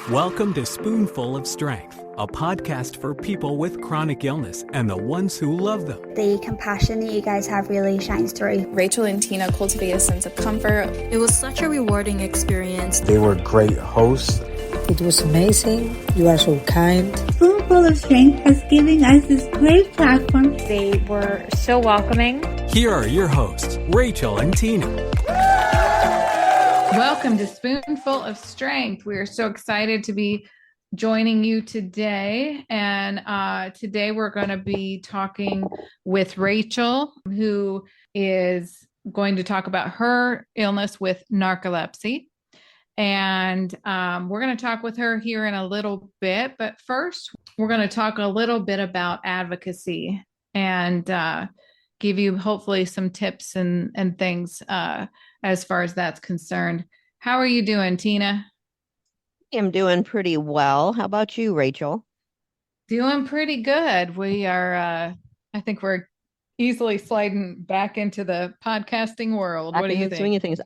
Welcome to Spoonful of Strength, a podcast for people with chronic illness and the ones who love them. The compassion that you guys have really shines through. Rachel and Tina cultivate a sense of comfort. It was such a rewarding experience. They were great hosts. It was amazing. You are so kind. Spoonful of Strength has given us this great platform. They were so welcoming. Here are your hosts, Rachel and Tina. Welcome to Spoonful of Strength. We are so excited to be joining you today. And today we're going to be talking with Rachel, who is going to talk about her illness with narcolepsy. And we're going to talk with her here in a little bit. But first, we're going to talk a little bit about advocacy and give you hopefully some tips and things as far as that's concerned. How are you doing, Tina? I'm doing pretty well. How about you, Rachel? Doing pretty good. We are, I think we're easily sliding back into the podcasting world. What do you think? Things.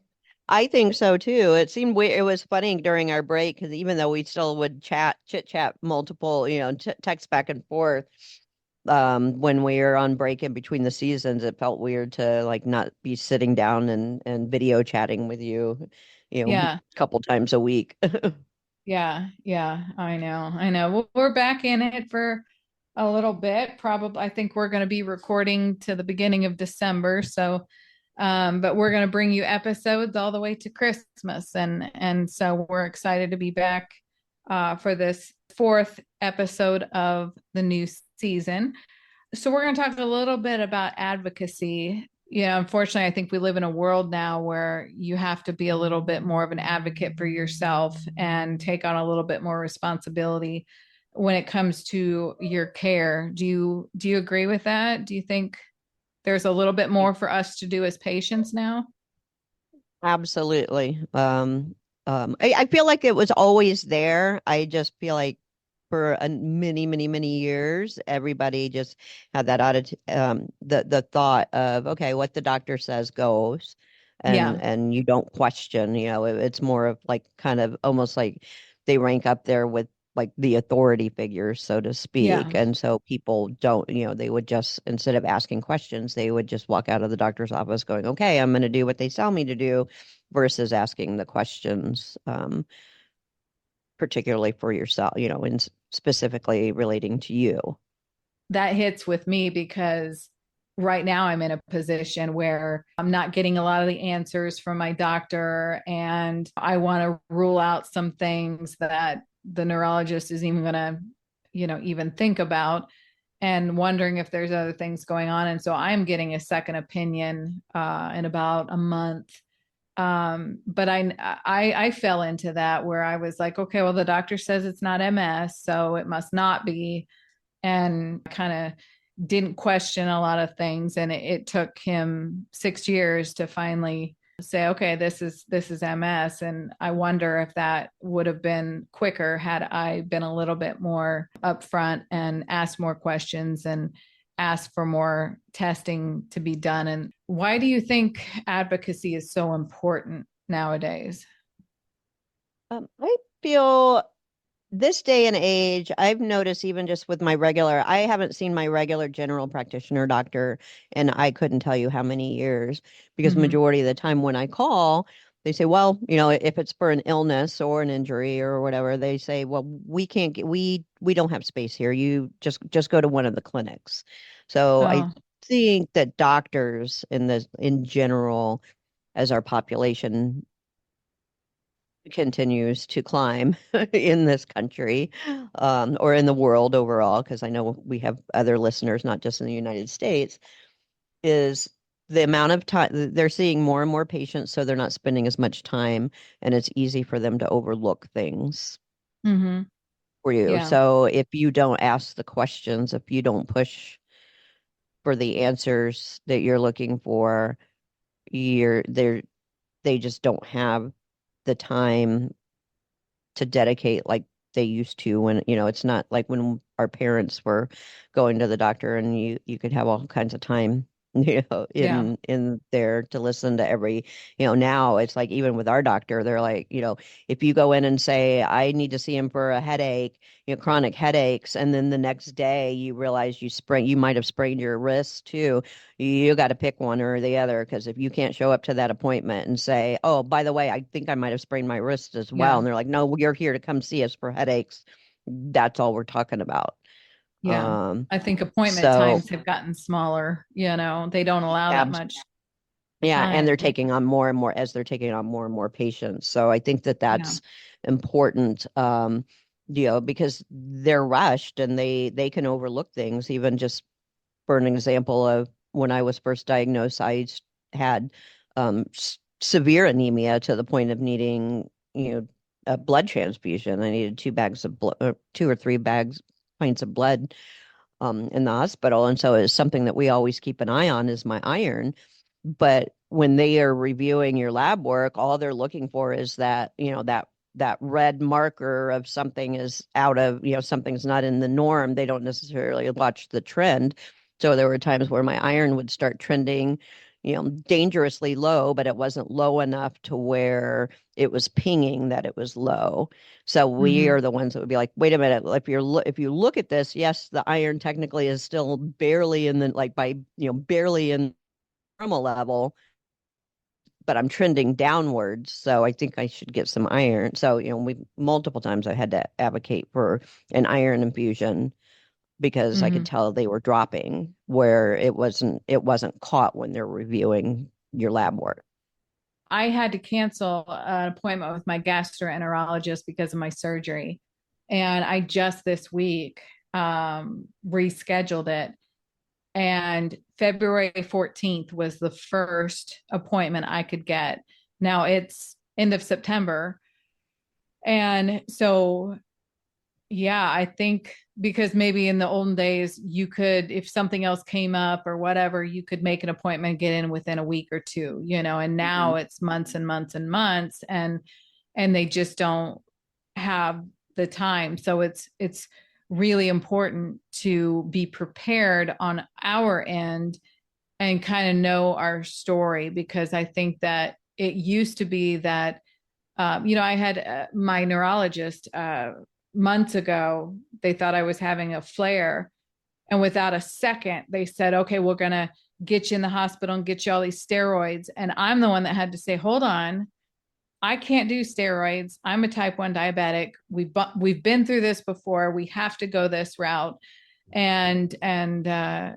I think so too. It seemed weird. It was funny during our break because even though we still would chit chat multiple, text back and forth, when we were on break in between the seasons, it felt weird to not be sitting down and video chatting with you, a couple times a week. Yeah, I know. Well, we're back in it for a little bit. Probably, I think we're going to be recording to the beginning of December. So, but we're going to bring you episodes all the way to Christmas. And so we're excited to be back for this fourth episode of the new season. So we're going to talk a little bit about advocacy. Unfortunately, I think we live in a world now where you have to be a little bit more of an advocate for yourself and take on a little bit more responsibility when it comes to your care. Do you agree with that? Do you think there's a little bit more for us to do as patients now? Absolutely. I feel like it was always there. I just feel like for many years, everybody just had that the thought of, okay, what the doctor says goes, and you don't question. It's more of kind of almost like they rank up there with the authority figures, so to speak. Yeah. And so people don't, they would just, instead of asking questions, they would just walk out of the doctor's office going, okay, I'm going to do what they tell me to do, versus asking the questions, particularly for yourself, and specifically relating to you. That hits with me because right now I'm in a position where I'm not getting a lot of the answers from my doctor, and I want to rule out some things that the neurologist is even going to, even think about, and wondering if there's other things going on. And so I'm getting a second opinion in about a month. But I fell into that where I was like, okay, well, the doctor says it's not MS, so it must not be. And kind of didn't question a lot of things. And it took him 6 years to finally say, okay, this is MS. And I wonder if that would have been quicker had I been a little bit more upfront and asked more questions and ask for more testing to be done. And why do you think advocacy is so important nowadays? I feel this day and age, I've noticed even just with I haven't seen my regular general practitioner doctor, and I couldn't tell you how many years, because majority of the time when I call, they say, well, if it's for an illness or an injury or whatever, they say, well, we don't have space here. You just go to one of the clinics. So I think that doctors in general, as our population continues to climb in this country, or in the world overall, because I know we have other listeners, not just in the United States, is the amount of time they're seeing more and more patients, so they're not spending as much time, and it's easy for them to overlook things for you. Yeah. So if you don't ask the questions, if you don't push for the answers that you're looking for, they just don't have the time to dedicate like they used to, when it's not like when our parents were going to the doctor and you could have all kinds of time Yeah. in there to listen to every, now it's like, even with our doctor, they're like, if you go in and say, I need to see him for a headache, chronic headaches, and then the next day you realize you might have sprained your wrist too, you got to pick one or the other. Because if you can't show up to that appointment and say, oh, by the way, I think I might have sprained my wrist as well, Yeah. and they're like, no, you're here to come see us for headaches, that's all we're talking about. Yeah. I think appointment So times have gotten smaller, they don't allow that much yeah, and time. they're taking on more and more as they're taking on more and more patients. So I think that Yeah. that's important, because they're rushed and they can overlook things. Even just for an example of when I was first diagnosed, had severe anemia to the point of needing, a blood transfusion. I needed 2 bags of blood, 2 or 3 pints of blood in the hospital. And so it's something that we always keep an eye on is my iron. But when they are reviewing your lab work, all they're looking for is that, that red marker of something is out of, something's not in the norm. They don't necessarily watch the trend. So there were times where my iron would start trending, dangerously low, but it wasn't low enough to where it was pinging that it was low. So we are the ones that would be like, wait a minute, if you look at this, yes, the iron technically is still barely in the, like, by, barely in normal level, but I'm trending downwards. So I think I should get some iron. So, we multiple times I had to advocate for an iron infusion because I could tell they were dropping where it wasn't caught when they're reviewing your lab work. I had to cancel an appointment with my gastroenterologist because of my surgery. And I just this week rescheduled it. And February 14th was the first appointment I could get. Now it's end of September. And so, yeah, I think because maybe in the olden days, you could, if something else came up or whatever, you could make an appointment, get in within a week or two, and now it's months and months and months, and they just don't have the time. So it's really important to be prepared on our end and kind of know our story, because I think that it used to be that, I had my neurologist months ago, they thought I was having a flare. And without a second, they said, okay, we're going to get you in the hospital and get you all these steroids. And I'm the one that had to say, hold on, I can't do steroids. I'm a type 1 diabetic. We've been through this before. We have to go this route. And kind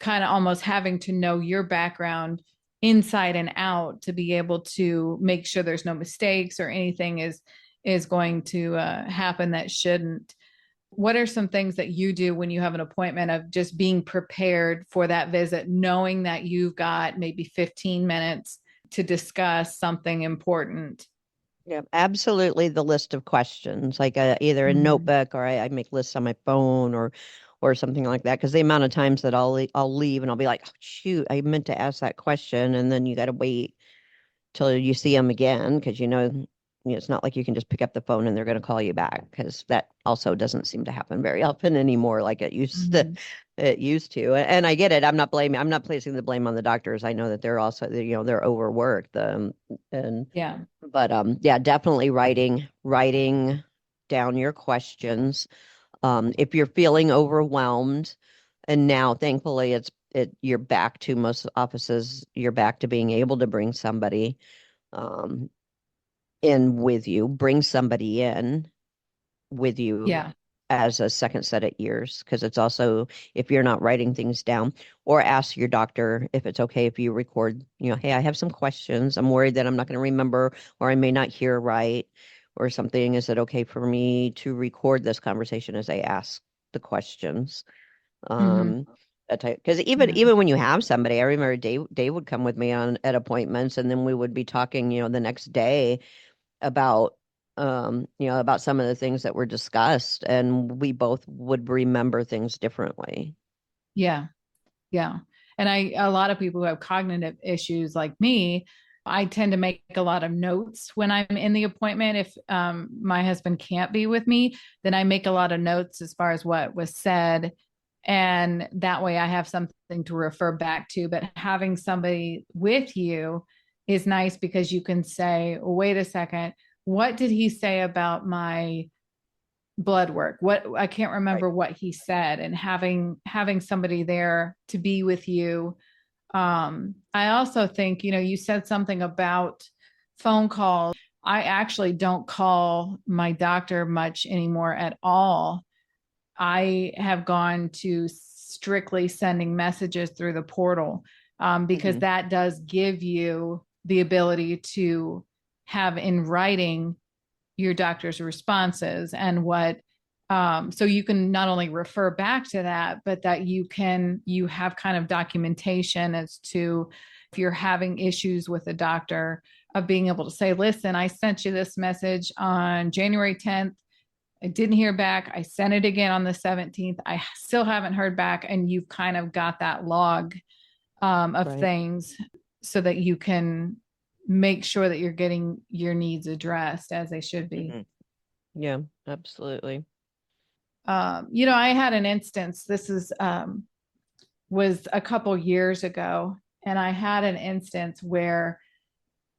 of almost having to know your background inside and out to be able to make sure there's no mistakes or anything is going to happen that shouldn't. What are some things that you do when you have an appointment of just being prepared for that visit, knowing that you've got maybe 15 minutes to discuss something important? Yeah, absolutely. The list of questions, like either a notebook or I make lists on my phone or something like that. Because the amount of times that I'll leave and I'll be like, oh, shoot, I meant to ask that question, and then you got to wait till you see them again because it's not like you can just pick up the phone and they're going to call you back, because that also doesn't seem to happen very often anymore like it used to. And I get it. I'm not placing the blame on the doctors. I know that they're also, they're overworked. But yeah, definitely writing down your questions. If you're feeling overwhelmed, and now thankfully you're back to most offices, you're back to being able to bring somebody in with you, bring somebody in with you as a second set of ears. Because it's also, if you're not writing things down, or ask your doctor if it's okay if you record, hey, I have some questions. I'm worried that I'm not going to remember, or I may not hear right, or something. Is it okay for me to record this conversation as I ask the questions? Because even when you have somebody, I remember Dave would come with me at appointments, and then we would be talking, the next day about about some of the things that were discussed, and we both would remember things differently. Yeah. And a lot of people who have cognitive issues like me, I tend to make a lot of notes when I'm in the appointment. If my husband can't be with me, then I make a lot of notes as far as what was said And that way I have something to refer back to. But having somebody with you is nice because you can say, wait a second, what did he say about my blood work? What, I can't remember what he said. And having somebody there to be with you. I also think, you said something about phone calls. I actually don't call my doctor much anymore at all. I have gone to strictly sending messages through the portal, because that does give you the ability to have in writing your doctor's responses and what, so you can not only refer back to that, but that you have kind of documentation as to if you're having issues with a doctor, of being able to say, listen, I sent you this message on January 10th. I didn't hear back. I sent it again on the 17th. I still haven't heard back. And you've kind of got that log of things so that you can make sure that you're getting your needs addressed as they should be. Yeah, absolutely. I had an instance, this is was a couple years ago, and I had an instance where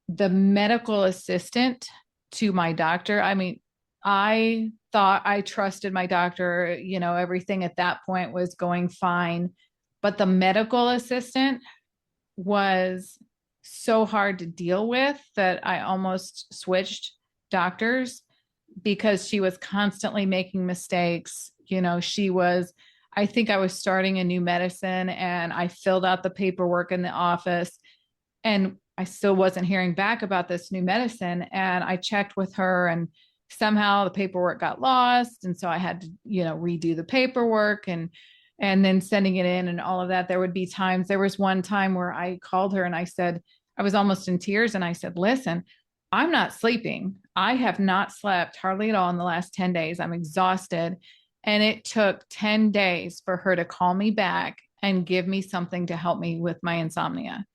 the medical assistant to my doctor, I mean, I thought I trusted my doctor, everything at that point was going fine, but the medical assistant was so hard to deal with that I almost switched doctors because she was constantly making mistakes. I think I was starting a new medicine and I filled out the paperwork in the office and I still wasn't hearing back about this new medicine. And I checked with her and somehow the paperwork got lost. And so I had to, redo the paperwork and then sending it in and all of that. There was one time where I called her and I said, I was almost in tears. And I said, listen, I'm not sleeping. I have not slept hardly at all in the last 10 days. I'm exhausted. And it took 10 days for her to call me back and give me something to help me with my insomnia.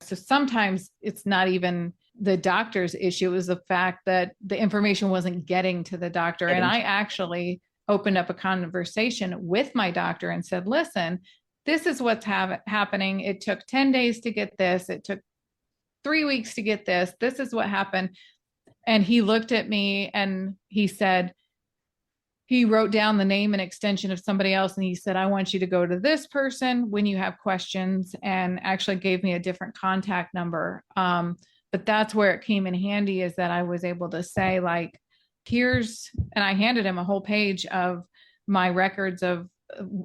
So sometimes it's not even the doctor's issue. It was the fact that the information wasn't getting to the doctor. And I actually opened up a conversation with my doctor and said, listen, this is what's happening. It took 10 days to get this. It took 3 weeks to get this. This is what happened. And he looked at me and he said, he wrote down the name and extension of somebody else. And he said, I want you to go to this person when you have questions, and actually gave me a different contact number. But that's where it came in handy, is that I was able to say, like, and I handed him a whole page of my records of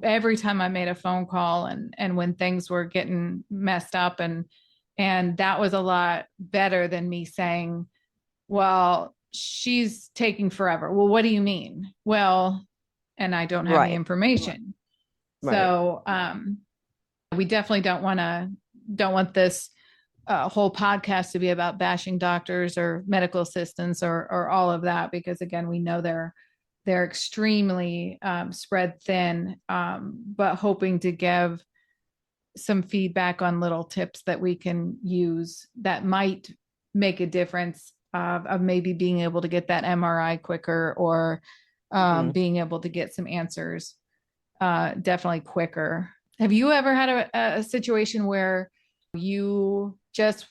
every time I made a phone call and when things were getting messed up. And that was a lot better than me saying, well, she's taking forever. Well, what do you mean? Well, and I don't have the information. Right. So we definitely don't want this whole podcast to be about bashing doctors or medical assistants or all of that, because again, we know they're extremely spread thin, but hoping to give some feedback on little tips that we can use that might make a difference, of maybe being able to get that MRI quicker, or being able to get some answers definitely quicker. Have you ever had a situation where you just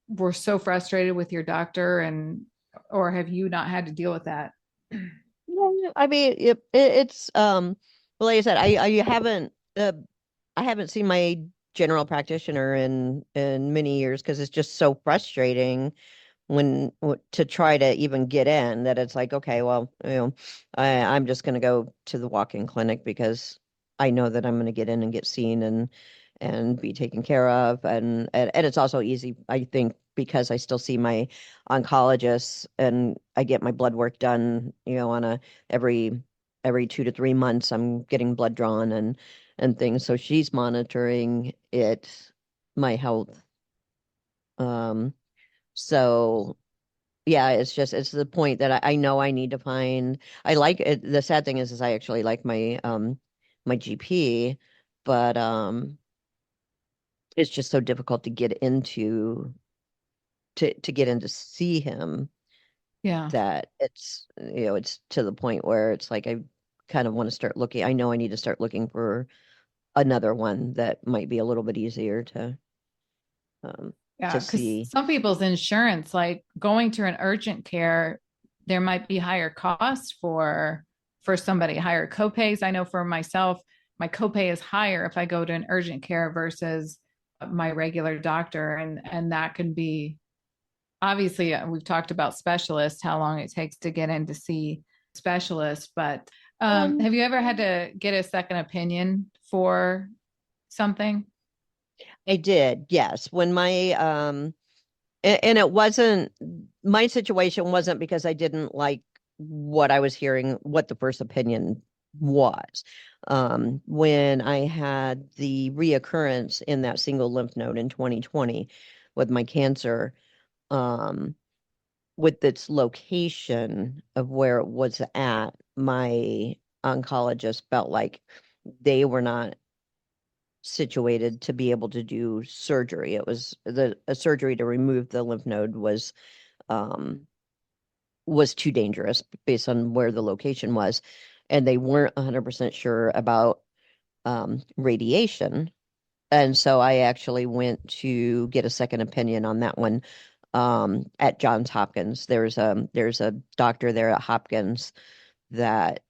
were so frustrated with your doctor, or have you not had to deal with that? I mean, it's well, like I said, I haven't seen my general practitioner in many years, because it's just so frustrating to try to even get in, that it's like, okay, well, I'm just going to go to the walk-in clinic because I know that I'm going to get in and get seen and be taken care of. And it's also easy, I think, because I still see my oncologist and I get my blood work done, on every 2 to 3 months, I'm getting blood drawn and things. So she's monitoring my health. So yeah, it's the point that I know I need to find. I like it. The sad thing is I actually like my my GP, but it's just so difficult to get into to see him. Yeah. That it's it's to the point where it's like kind of want to start looking. I know I need to start looking for another one that might be a little bit easier to because see. some people's insurance, like going to an urgent care, there might be higher costs for somebody, higher copays. I know for myself, my copay is higher if I go to an urgent care versus my regular doctor. And that can be, obviously, we've talked about specialists, how long it takes to get in to see specialists, but have you ever had to get a second opinion for something? I did, yes. When my and it wasn't, my situation wasn't because I didn't like what I was hearing, what the first opinion was. When I had the reoccurrence in that single lymph node in 2020 with my cancer, with its location of where it was at, my oncologist felt like they were not situated to be able to do surgery. It was a surgery to remove the lymph node was too dangerous based on where the location was, and they weren't 100% sure about radiation. And so I actually went to get a second opinion on that one at Johns Hopkins. There's a doctor there at Hopkins that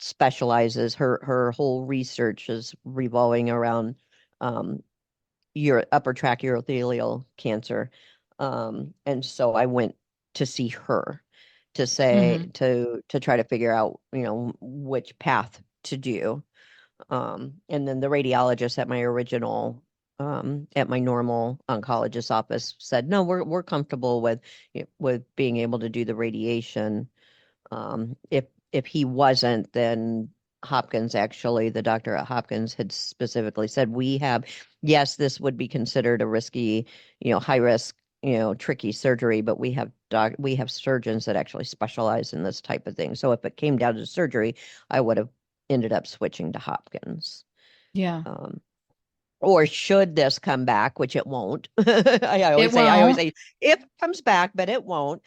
specializes, her whole research is revolving around your upper tract urothelial cancer. And so I went to see her to say to try to figure out, which path to do. And then the radiologist at my original at my normal oncologist office said, no, we're comfortable with being able to do the radiation. If he wasn't, then Hopkins, actually, the doctor at Hopkins had specifically said, yes, this would be considered a risky, high risk, tricky surgery, but we have surgeons that actually specialize in this type of thing. So if it came down to surgery, I would have ended up switching to Hopkins. Yeah. Or should this come back, which it won't. I always say if it comes back, but it won't.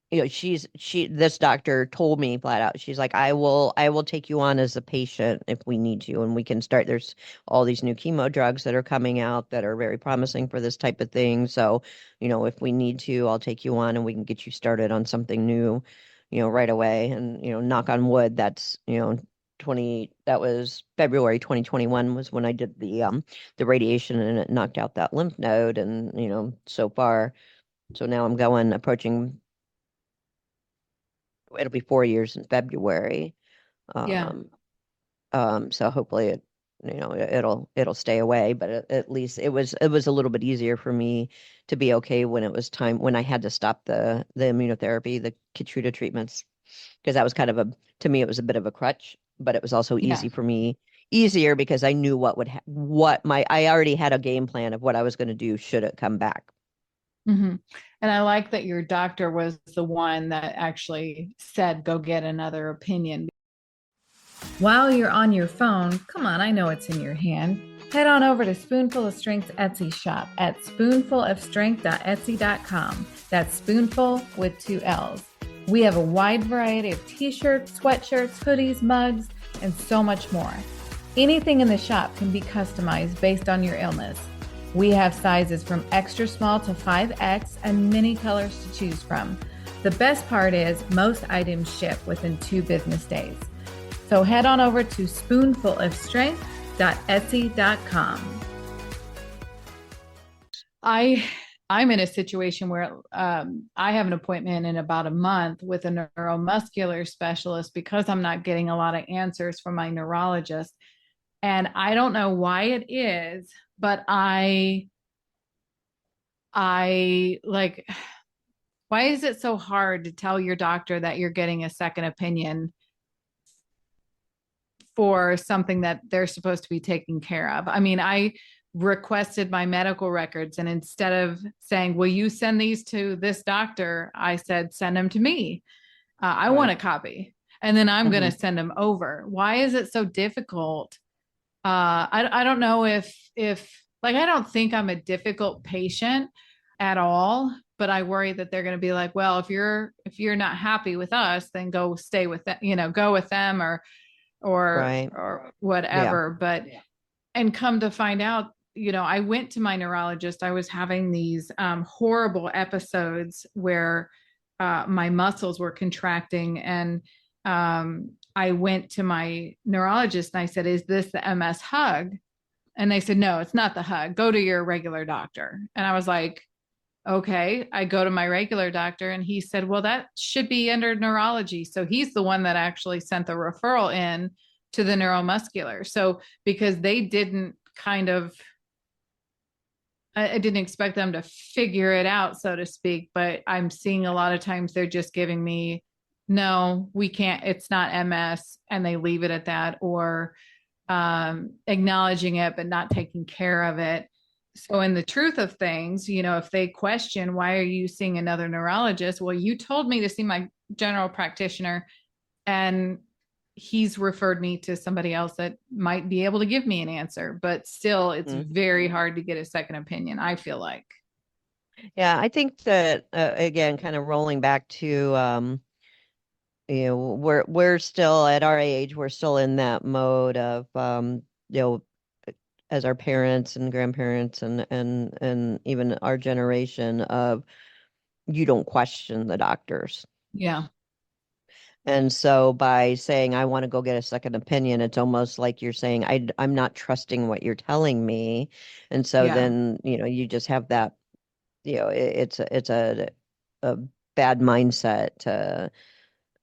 This doctor told me flat out, she's like, I will take you on as a patient if we need to, and we can start. There's all these new chemo drugs that are coming out that are very promising for this type of thing. So, if we need to, I'll take you on and we can get you started on something new, right away. And, knock on wood, that's, that was February 2021 was when I did the radiation, and it knocked out that lymph node. And, so now I'm approaching, it'll be 4 years in February. So hopefully it'll stay away, but at least it was a little bit easier for me to be okay when it was time, when I had to stop the immunotherapy, the Keytruda treatments, because that was kind of to me, it was a bit of a crutch, but it was also easier because I knew I already had a game plan of what I was going to do should it come back. Mm-hmm. And I like that your doctor was the one that actually said, go get another opinion. While you're on your phone, come on, I know it's in your hand. Head on over to SpoonFull of Strength's Etsy shop at spoonfulofstrength.etsy.com. That's spoonful with 2 L's. We have a wide variety of t-shirts, sweatshirts, hoodies, mugs, and so much more. Anything in the shop can be customized based on your illness. We have sizes from extra small to 5X and many colors to choose from. The best part is most items ship within 2 business days. So head on over to spoonfulofstrength.etsy.com. I'm in a situation where I have an appointment in about a month with a neuromuscular specialist because I'm not getting a lot of answers from my neurologist. And I don't know why it is, but I like, why is it so hard to tell your doctor that you're getting a second opinion for something that they're supposed to be taking care of? I mean, I requested my medical records, and instead of saying, will you send these to this doctor, I said, send them to me. I want a copy, and then I'm going to send them over. Why is it so difficult? I don't know if like, I don't think I'm a difficult patient. at all, but I worry that they're going to be like, well, if you're not happy with us, then go stay with them, go with them Right. or whatever. But and come to find out, I went to my neurologist. I was having these horrible episodes where my muscles were contracting, and I went to my neurologist and I said, is this the MS hug? And they said, no, it's not the hug. Go to your regular doctor. And I was like, okay. I go to my regular doctor and he said, well, that should be under neurology. So he's the one that actually sent the referral in to the neuromuscular. So because they didn't I didn't expect them to figure it out, so to speak, but I'm seeing a lot of times they're just giving me, no, we can't, it's not MS, and they leave it at that, or acknowledging it, but not taking care of it. So in the truth of things, if they question, why are you seeing another neurologist? Well, you told me to see my general practitioner, and he's referred me to somebody else that might be able to give me an answer, but still it's very hard to get a second opinion, I feel like. Yeah, I think that again, kind of rolling back to we're still at our age, we're still in that mode of as our parents and grandparents and even our generation of, you don't question the doctors. Yeah. And so by saying, I want to go get a second opinion, it's almost like you're saying, I'm not trusting what you're telling me. And so then, you just have that, it's a bad mindset,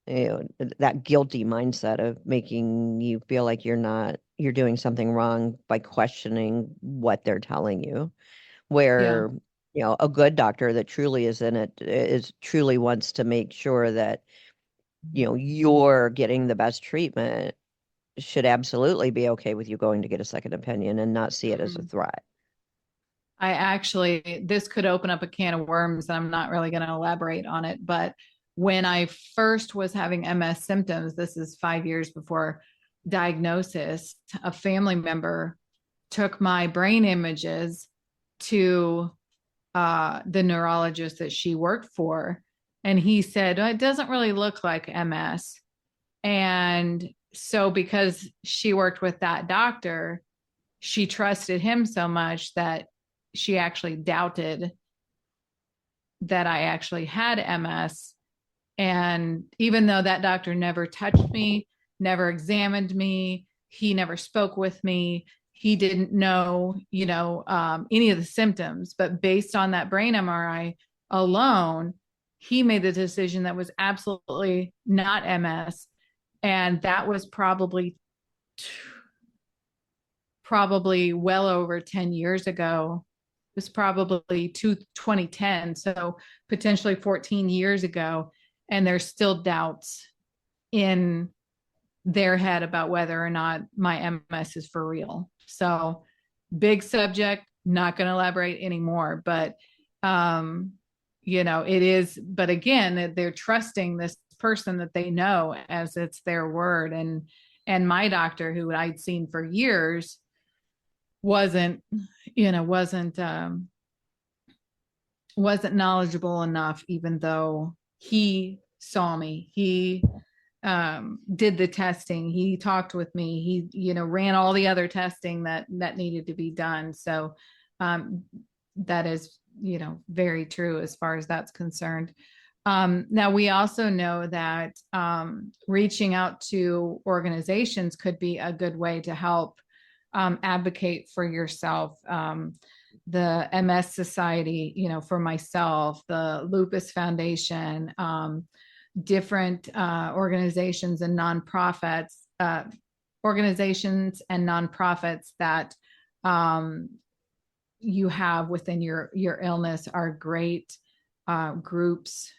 that guilty mindset of making you feel like you're doing something wrong by questioning what they're telling you. Where, a good doctor that truly is in it truly wants to make sure that you're getting the best treatment, should absolutely be okay with you going to get a second opinion and not see it as a threat. This could open up a can of worms, and I'm not really going to elaborate on it. But when I first was having MS symptoms, this is 5 years before diagnosis, a family member took my brain images to the neurologist that she worked for. And he said, it doesn't really look like MS. And so because she worked with that doctor, she trusted him so much that she actually doubted that I actually had MS. And even though that doctor never touched me, never examined me, he never spoke with me, he didn't know, any of the symptoms, but based on that brain MRI alone, he made the decision that was absolutely not MS. And that was probably well over 10 years ago. It was probably 2010. So potentially 14 years ago. And there's still doubts in their head about whether or not my MS is for real. So big subject, not going to elaborate anymore, but, it is, but again, they're trusting this person that they know as it's their word. And my doctor, who I'd seen for years, wasn't knowledgeable enough, even though he saw me. He did the testing. He talked with me. He, ran all the other testing that needed to be done. So that is, very true as far as that's concerned. Now, we also know that reaching out to organizations could be a good way to help advocate for yourself. The MS Society, for myself, the Lupus Foundation, different organizations and nonprofits that you have within your illness are great groups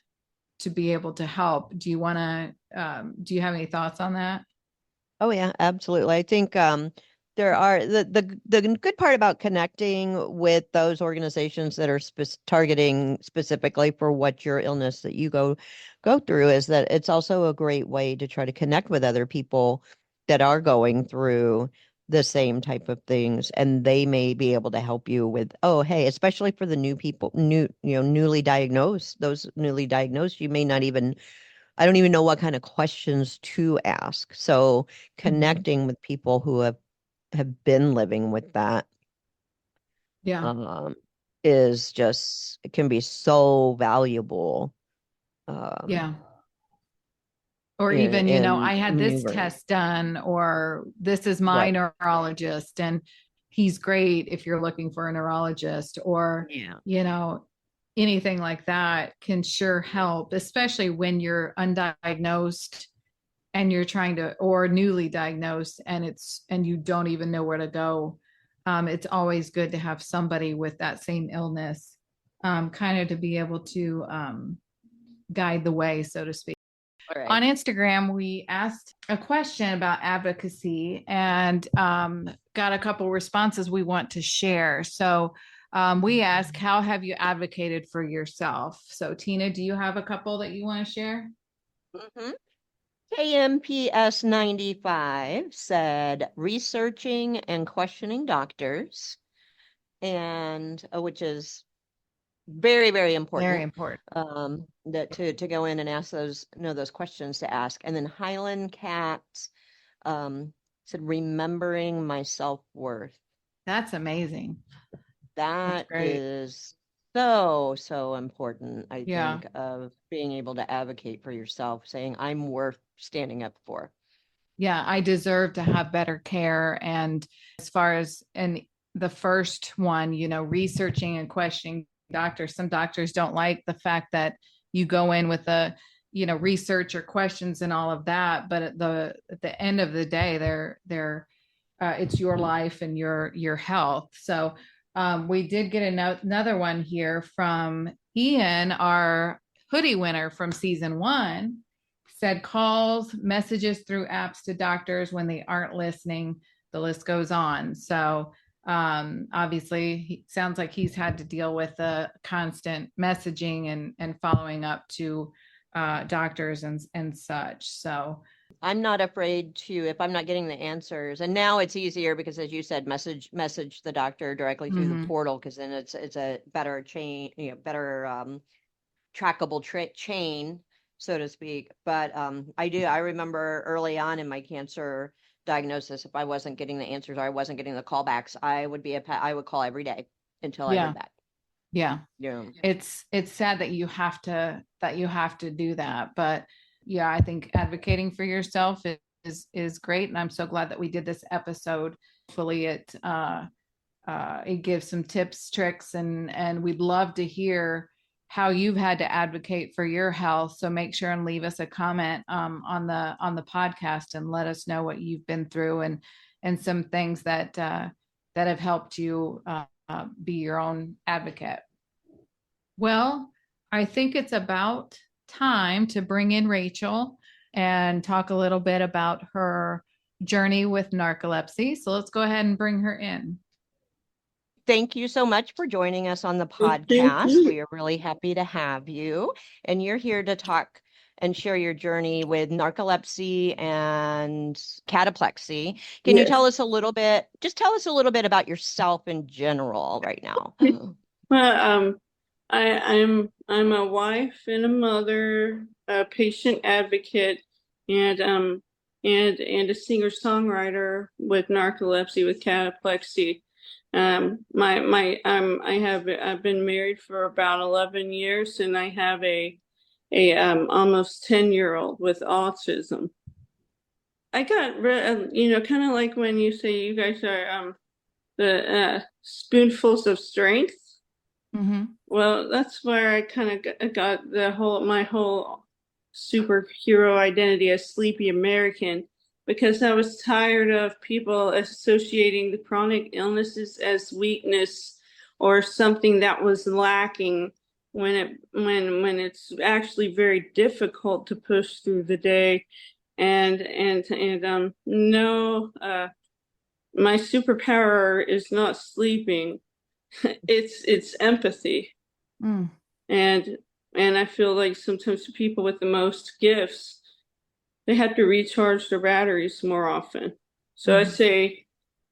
to be able to help. Do you have any thoughts on that? Oh yeah, absolutely. I think there are the good part about connecting with those organizations that are targeting specifically for what your illness that you go through is that it's also a great way to try to connect with other people that are going through the same type of things, and they may be able to help you with, oh, hey, especially for the new people, newly diagnosed, those newly diagnosed, you may not even, I don't even know what kind of questions to ask. So connecting with people who have been living with that Yeah. is just, it can be so valuable. Yeah. Or in, even, I in had this maneuvering. test done, or this is my Right. neurologist, and he's great if you're looking for a neurologist, or, Yeah. anything like that can sure help, especially when you're undiagnosed and you're trying to, or newly diagnosed, and you don't even know where to go. It's always good to have somebody with that same illness, kind of to be able to guide the way, so to speak. Right. On Instagram, we asked a question about advocacy and got a couple responses we want to share. So we asked, how have you advocated for yourself? So Tina, do you have a couple that you want to share? Mm-hmm. KMPS 95 said researching and questioning doctors, and which is very, very important. Very important. That to go in and ask those questions to ask. And then Highland Cat said remembering my self-worth. That's amazing. That is so important, I Yeah. think, of being able to advocate for yourself, saying I'm worth standing up for. Yeah, I deserve to have better care. And as far as in the first one, researching and questioning doctors, some doctors don't like the fact that you go in with the research or questions and all of that, but at the end of the day, they're it's your life and your health. So we did get another one here from Ian, our hoodie winner from season 1, said calls, messages through apps to doctors when they aren't listening. The list goes on. So obviously, he sounds like he's had to deal with the constant messaging and following up to doctors and such. So I'm not afraid to, if I'm not getting the answers, and now it's easier because, as you said, message the doctor directly through the portal, because then it's a better chain, better trackable chain, so to speak. But I remember early on in my cancer diagnosis, if I wasn't getting the answers or I wasn't getting the callbacks, I would call every day until I heard back. Yeah. Yeah. It's sad that you have to do that, but yeah, I think advocating for yourself is great, and I'm so glad that we did this episode. Hopefully it gives some tips, tricks, and we'd love to hear how you've had to advocate for your health. So make sure and leave us a comment on the podcast and let us know what you've been through and some things that have helped you be your own advocate. Well, I think it's about time to bring in Rachel and talk a little bit about her journey with narcolepsy. So let's go ahead and bring her in. Thank you so much for joining us on the podcast. We are really happy to have you. And you're here to talk and share your journey with narcolepsy and cataplexy. Can you tell us a little bit about yourself in general right now? Well, I'm a wife and a mother, a patient advocate, and a singer-songwriter with narcolepsy, with cataplexy. I've been married for about 11 years, and I have a almost 10-year-old with autism. I got kind of like when you say you guys are the spoonfuls of strength. Mm-hmm. Well, that's where I kind of got my whole superhero identity as Sleepy American, because I was tired of people associating the chronic illnesses as weakness or something that was lacking when it's actually very difficult to push through the day. No, my superpower is not sleeping. It's empathy. And I feel like sometimes the people with the most gifts, they have to recharge their batteries more often. So I say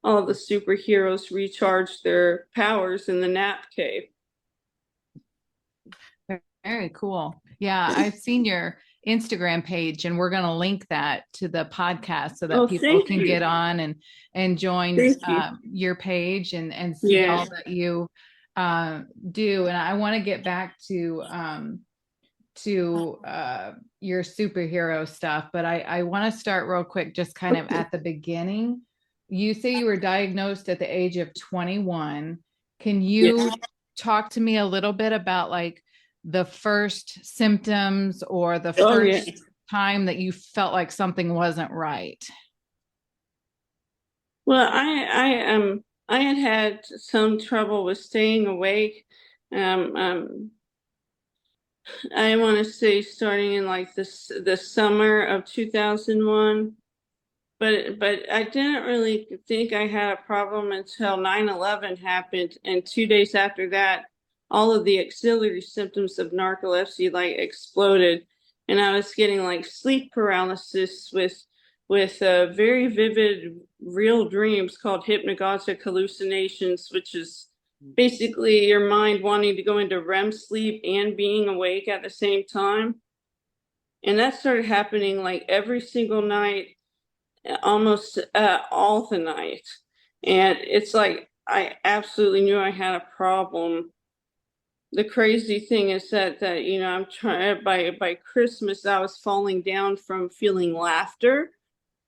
all the superheroes recharge their powers in the nap cave. Very cool. Yeah, I've seen your Instagram page, and we're going to link that to the podcast so that people can get on and join your page and see all that you do. And I want to get back to your superhero stuff, but I want to start real quick, just kind of at the beginning. You say you were diagnosed at the age of 21. Can you talk to me a little bit about like the first symptoms or the first time that you felt like something wasn't right? Well, I had some trouble with staying awake. I want to say starting in like the summer of 2001, but I didn't really think I had a problem until 9/11 happened, and 2 days after that, all of the auxiliary symptoms of narcolepsy like exploded, and I was getting like sleep paralysis with very vivid real dreams called hypnagogic hallucinations, which is basically your mind wanting to go into REM sleep and being awake at the same time. And that started happening like every single night, almost all the night. And it's like I absolutely knew I had a problem. The crazy thing is that you know, I'm trying by Christmas I was falling down from feeling laughter,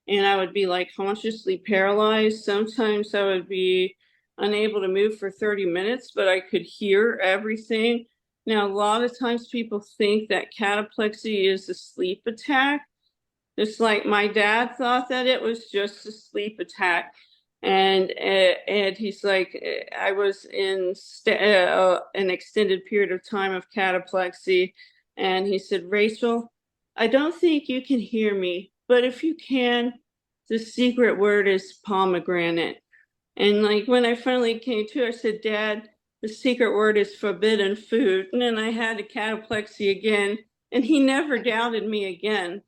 and I would be like consciously paralyzed. Sometimes I would be unable to move for 30 minutes, but I could hear everything. Now, a lot of times people think that cataplexy is a sleep attack. Just like my dad thought that it was just a sleep attack. And he's like, I was in an extended period of time of cataplexy. And he said, Rachel, I don't think you can hear me, but if you can, the secret word is pomegranate. And like when I finally came to, I said, Dad, the secret word is forbidden food. And then I had a cataplexy again, and he never doubted me again.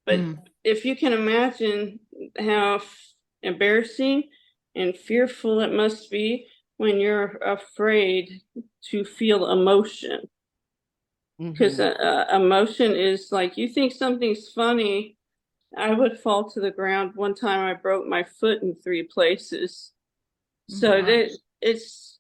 But if you can imagine how embarrassing and fearful it must be when you're afraid to feel emotion. Because emotion is like, you think something's funny, I would fall to the ground. One time I broke my foot in 3 places. So it's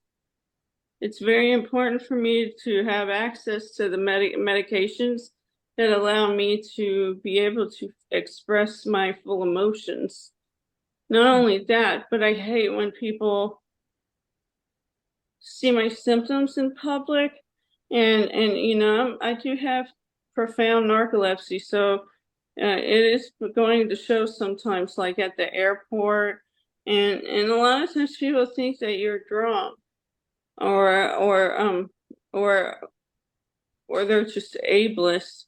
very important for me to have access to the medications that allow me to be able to express my full emotions. Not only that, but I hate when people see my symptoms in public, and you know, I do have profound narcolepsy, so it is going to show sometimes, like at the airport, and a lot of times people think that you're drunk, or they're just ableist,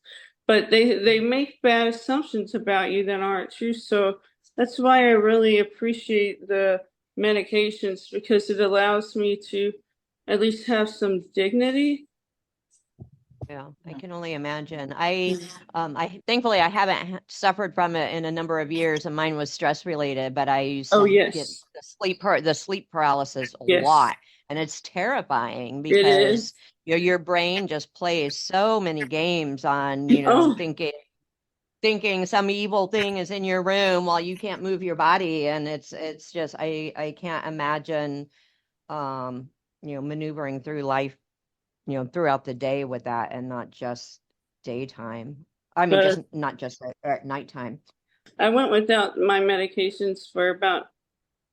but they make bad assumptions about you that aren't true. So that's why I really appreciate the medications, because it allows me to at least have some dignity. Yeah, I can only imagine. I thankfully I haven't suffered from it in a number of years, and mine was stress related, but I used to get the sleep paralysis a lot, and it's terrifying because you know, your brain just plays so many games on, you know, thinking some evil thing is in your room while you can't move your body, and it's just I can't imagine you know, maneuvering through life, you know, throughout the day with that, and not just daytime. I mean, just not just at nighttime. I went without my medications for about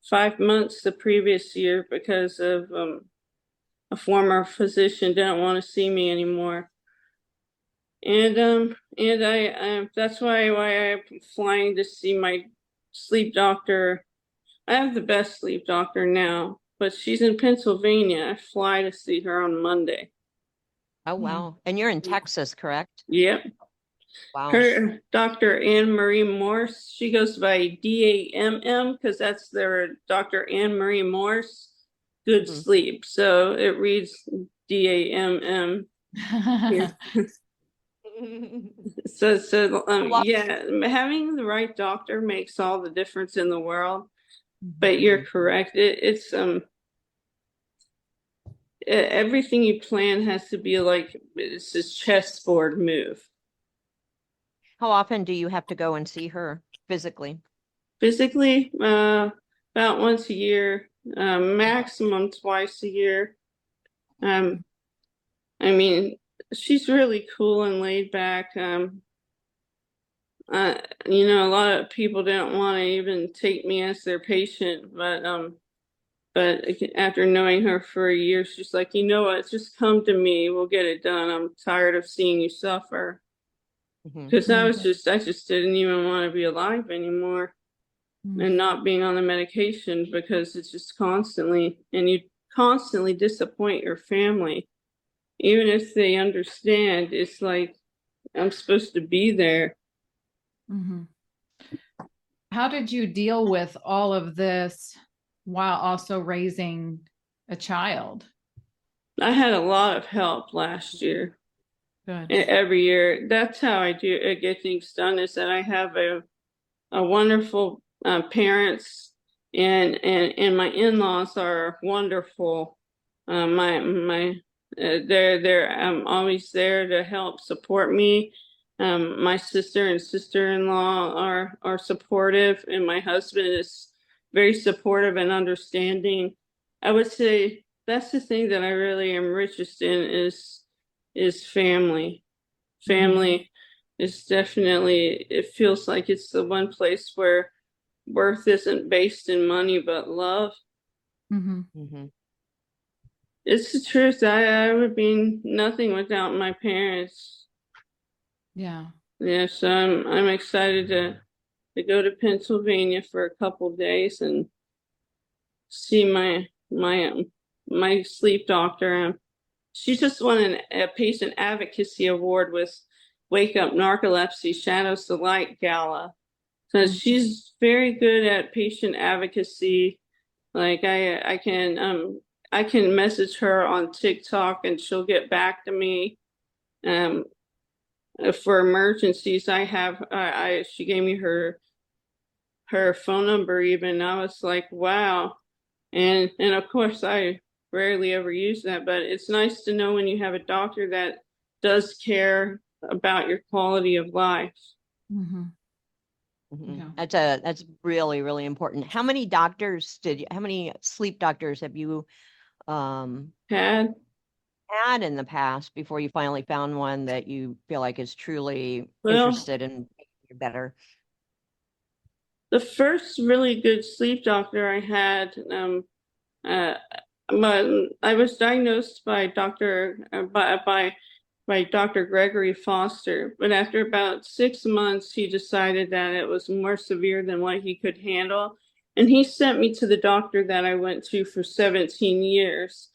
5 months the previous year because of a former physician didn't want to see me anymore, and I that's why I'm flying to see my sleep doctor. I have the best sleep doctor now, but she's in Pennsylvania. I fly to see her on Monday. Oh, wow. And you're in Texas, correct? Yep. Wow. Her Dr. Anne Marie Morse, she goes by DAMM because that's their Dr. Anne Marie Morse, Good Sleep. So it reads DAMM. Yeah. So yeah, having the right doctor makes all the difference in the world. But you're correct. It's everything you plan has to be like it's this chessboard move. How often do you have to go and see her physically? Physically, about once a year, maximum twice a year. I mean, she's really cool and laid back. A lot of people didn't want to even take me as their patient, but after knowing her for a year, she's like, you know what, just come to me, we'll get it done. I'm tired of seeing you suffer. Because I just didn't even want to be alive anymore and not being on the medication, because it's just constantly, and you constantly disappoint your family. Even if they understand, it's like, I'm supposed to be there. How did you deal with all of this while also raising a child? I had a lot of help last year. Good. Every year. That's how I do get things done, is that I have a wonderful parents, and my in-laws are wonderful. They're always there to help support me. My sister and sister-in-law are supportive, and my husband is very supportive and understanding. I would say that's the thing that I really am richest in is family. Family is definitely, it feels like it's the one place where worth isn't based in money, but love. It's the truth. I would be nothing without my parents. Yeah. Yeah, so I'm excited to go to Pennsylvania for a couple days and see my sleep doctor. She just won a patient advocacy award with Wake Up Narcolepsy Shadows to Light Gala. So she's very good at patient advocacy. Like I can message her on TikTok and she'll get back to me. For emergencies, she gave me her phone number even. I was like, wow. And of course I rarely ever use that, but it's nice to know when you have a doctor that does care about your quality of life. Yeah. That's really, really important. How many sleep doctors have you had in the past before you finally found one that you feel like is truly interested in making you better? The first really good sleep doctor I had, I was diagnosed by Dr. Gregory Foster, but after about 6 months, he decided that it was more severe than what he could handle, and he sent me to the doctor that I went to for 17 years,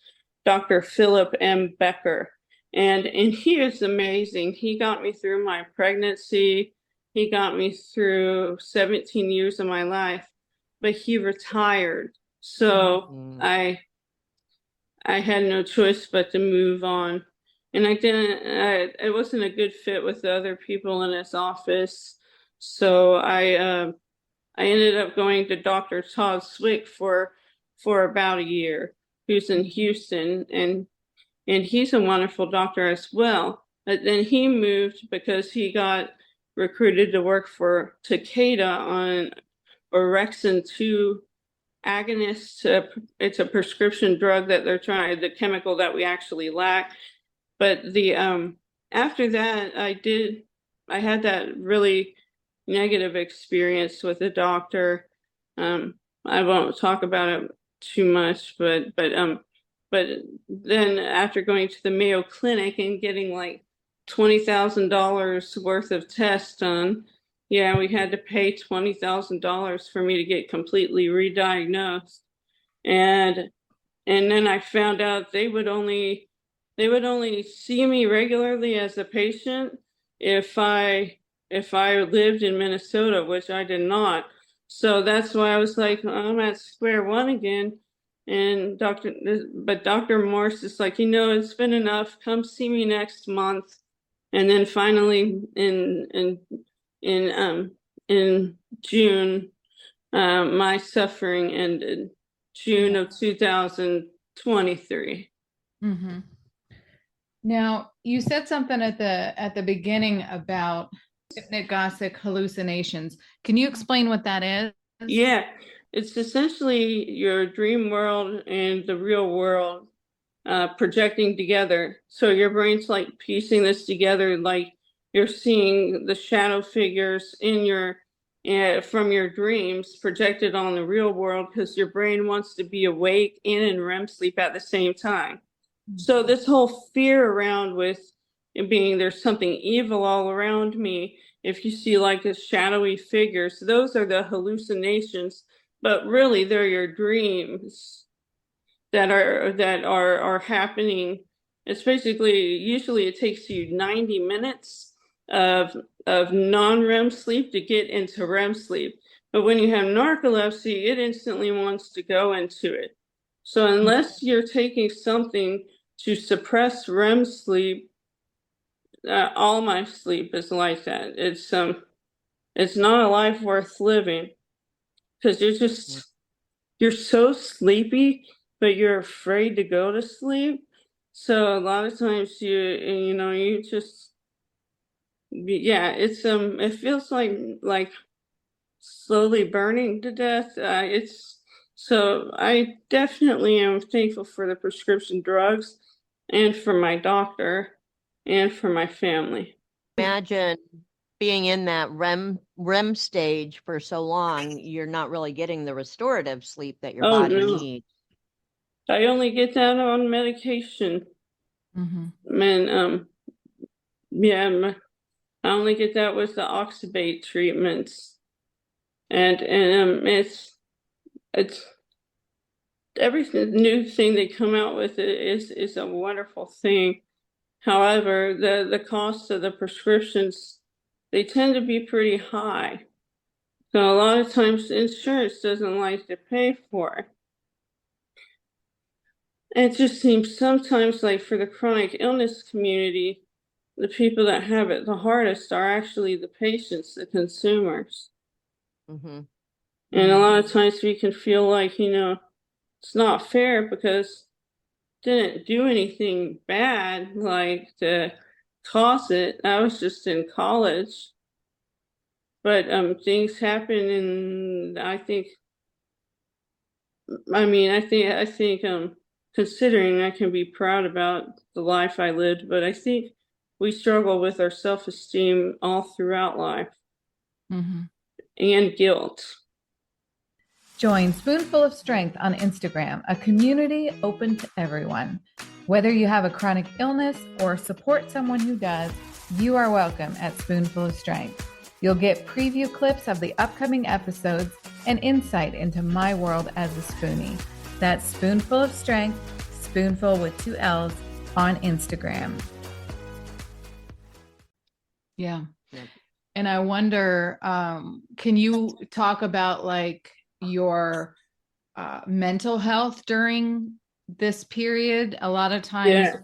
Dr. Philip M. Becker, and he is amazing. He got me through my pregnancy. He got me through 17 years of my life, but he retired, so I had no choice but to move on. And it wasn't a good fit with the other people in his office. So I ended up going to Dr. Todd Swick for about a year, who's in Houston, and he's a wonderful doctor as well. But then he moved because he got recruited to work for Takeda on orexin 2 agonist. It's a prescription drug that they're trying, the chemical that we actually lack. But after that, I had that really negative experience with the doctor. I won't talk about it too much, but then after going to the Mayo Clinic and getting like $20,000 worth of tests done, yeah, we had to pay $20,000 for me to get completely re-diagnosed. And then I found out they would only see me regularly as a patient if I lived in Minnesota, which I did not. So that's why I was like, I'm at square one again. And Dr. Morse is like, it's been enough. Come see me next month. And then finally in June, my suffering ended June of 2023. Mm-hmm. Now, you said something at the beginning about hypnagogic hallucinations. Can you explain what that is? Yeah, it's essentially your dream world and the real world projecting together. So your brain's like piecing this together, like you're seeing the shadow figures in your from your dreams projected on the real world, because your brain wants to be awake and in REM sleep at the same time. So this whole fear around with it being there's something evil all around me. If you see like a shadowy figures, those are the hallucinations, but really they're your dreams that are happening. It's basically, usually it takes you 90 minutes of non-REM sleep to get into REM sleep. But when you have narcolepsy, it instantly wants to go into it. So unless you're taking something to suppress REM sleep, all my sleep is like that. It's not a life worth living, because you're so sleepy, but you're afraid to go to sleep. So a lot of times you just, yeah, it feels like slowly burning to death. So I definitely am thankful for the prescription drugs and for my doctor and for my family. Imagine being in that REM stage for so long, you're not really getting the restorative sleep that your body needs. I only get that on medication. Mm-hmm. And yeah, I only get that with the oxybate treatments. And it's every new thing they come out with is a wonderful thing. However, the cost of the prescriptions, they tend to be pretty high. So a lot of times insurance doesn't like to pay for it. And it just seems sometimes like for the chronic illness community, the people that have it the hardest are actually the patients, the consumers. Mm-hmm. And a lot of times we can feel like, it's not fair because didn't do anything bad like to cause it. I was just in college. But things happen, and I think considering I can be proud about the life I lived, but I think we struggle with our self-esteem all throughout life. Mm-hmm. And guilt. Join SpoonFull of Strength on Instagram, a community open to everyone. Whether you have a chronic illness or support someone who does, you are welcome at SpoonFull of Strength. You'll get preview clips of the upcoming episodes and insight into my world as a spoonie. That's SpoonFull of Strength, spoonful with 2 L's, on Instagram. Yeah. And I wonder, can you talk about like your mental health during this period? A lot of times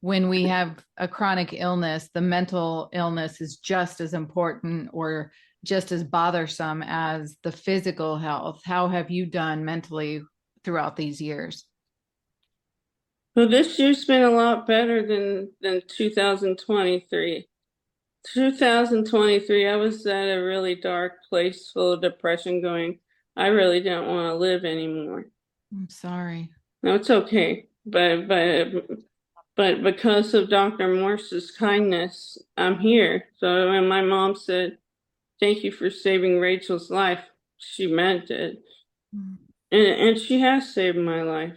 when we have a chronic illness, the mental illness is just as important or just as bothersome as the physical health. How have you done mentally throughout these years? Well, this year's been a lot better than 2023. 2023, I was at a really dark place full of depression going, I really don't want to live anymore. I'm sorry. No, it's okay. But because of Dr. Morse's kindness, I'm here. So when my mom said, thank you for saving Rachel's life, she meant it. And she has saved my life.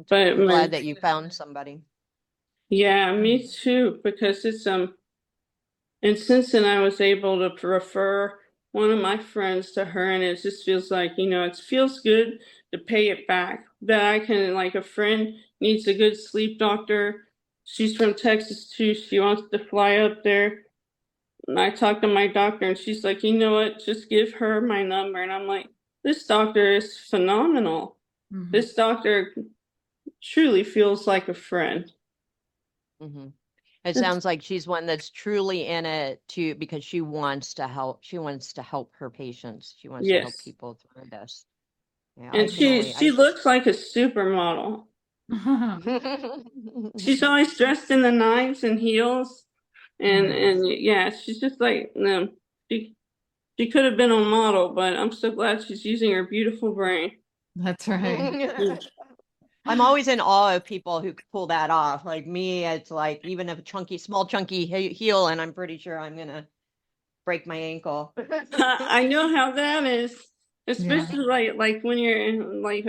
But I'm glad that you found somebody. Yeah, me too, because it's and since then I was able to refer one of my friends to her, and it just feels like, it feels good to pay it back. That I can, like, a friend needs a good sleep doctor. She's from Texas too. She wants to fly up there. And I talked to my doctor and she's like, you know what, just give her my number. And I'm like, this doctor is phenomenal. Mm-hmm. This doctor truly feels like a friend. Mm-hmm. It sounds like she's one that's truly in it because she wants to help. She wants to help her patients. She wants to help people through this. Yeah, and she looks like a supermodel. She's always dressed in the nines and heels, and yeah, she's just like, no, she could have been a model, but I'm so glad she's using her beautiful brain. That's right. I'm always in awe of people who pull that off. Like me, it's like even a small chunky heel, and I'm pretty sure I'm gonna break my ankle. I know how that is, especially like when you're in like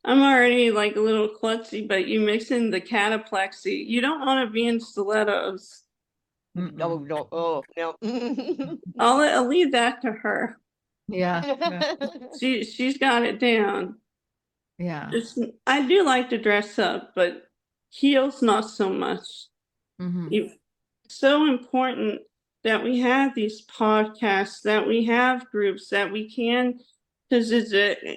I'm already like a little klutzy, but you mix in the cataplexy. You don't want to be in stilettos. Oh no! Oh no! I'll leave that to her. Yeah. She's got it down. Yeah. I do like to dress up, but heels not so much. It's so important that we have these podcasts, that we have groups, that we can